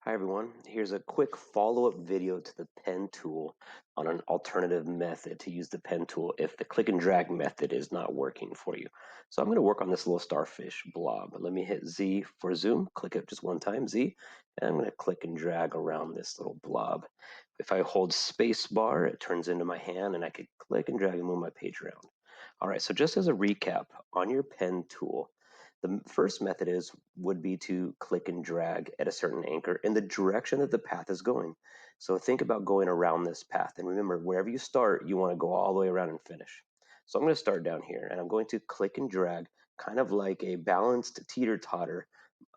Hi everyone, here's a quick follow-up video to the pen tool on an alternative method to use the pen tool if the click and drag method is not working for you. So I'm going to work on this little starfish blob. Let me hit Z for zoom, click it just one time, Z, and I'm going to click and drag around this little blob. If I hold space bar, it turns into my hand and I could click and drag and move my page around. All right, so just as a recap, on your pen tool, the first method would be to click and drag at a certain anchor in the direction that the path is going. So think about going around this path. And remember, wherever you start, you want to go all the way around and finish. So I'm going to start down here and I'm going to click and drag kind of like a balanced teeter-totter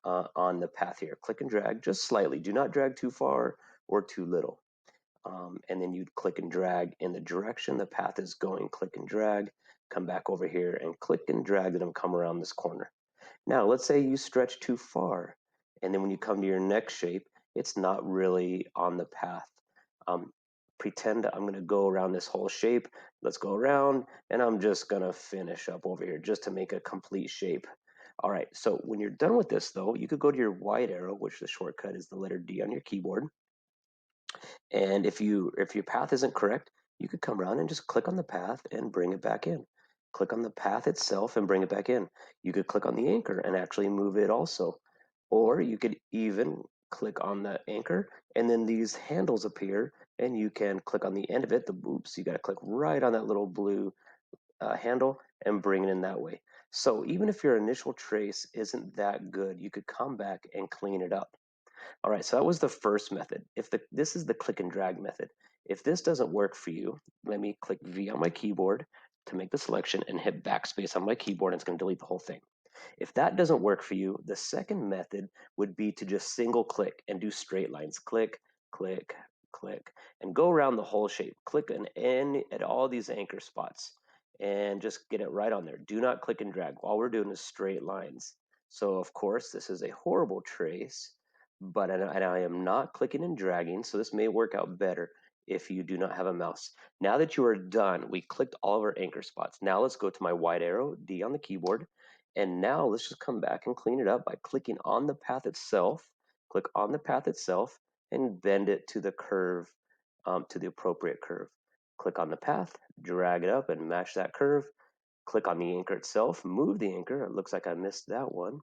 on the path here. Click and drag just slightly. Do not drag too far or too little. And then you'd click and drag in the direction the path is going. Click and drag, come back over here and click and drag and come around this corner. Now, let's say you stretch too far, and then when you come to your next shape, it's not really on the path. Pretend I'm going to go around this whole shape. Let's go around, and I'm just going to finish up over here just to make a complete shape. All right, so when you're done with this, though, you could go to your wide arrow, which the shortcut is the letter D on your keyboard. And if your path isn't correct, you could come around and just click on the path and bring it back in. Click on the path itself and bring it back in. You could click on the anchor and actually move it also. Or you could even click on the anchor and then these handles appear and you can click on the end of it. Oops, you got to click right on that little blue handle and bring it in that way. So even if your initial trace isn't that good, you could come back and clean it up. All right, so that was the first method. This is the click and drag method. If this doesn't work for you, let me click V on my keyboard to make the selection and hit backspace on my keyboard, and it's going to delete the whole thing. If that doesn't work for you, the second method would be to just single click and do straight lines. Click, click, click, and go around the whole shape. Click an N at all these anchor spots and just get it right on there. Do not click and drag. All we're doing is straight lines. So of course, this is a horrible trace, but I am not clicking and dragging, so this may work out better if you do not have a mouse. Now that you are done, we clicked all of our anchor spots. Now let's go to my wide arrow, D on the keyboard, and now let's just come back and clean it up by clicking on the path itself, click on the path itself, and bend it to the curve, to the appropriate curve. Click on the path, drag it up and match that curve. Click on the anchor itself, move the anchor. It looks like I missed that one.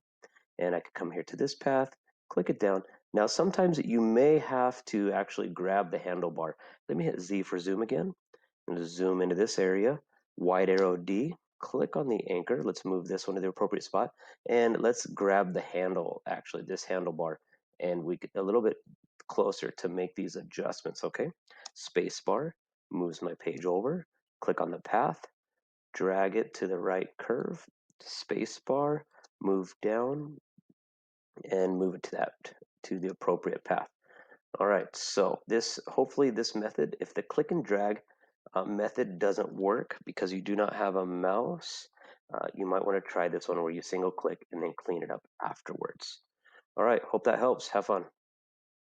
And I could come here to this path, click it down. Now, sometimes you may have to actually grab the handlebar. Let me hit Z for zoom again and zoom into this area. Wide arrow D, click on the anchor. Let's move this one to the appropriate spot. And let's grab the handle, actually, this handlebar. And we get a little bit closer to make these adjustments, okay? Space bar moves my page over. Click on the path, drag it to the right curve. Space bar, move down, and move it to the appropriate path. All right, so hopefully this method, if the click and drag method doesn't work because you do not have a mouse, you might want to try this one where you single click and then clean it up afterwards. All right, hope that helps. Have fun.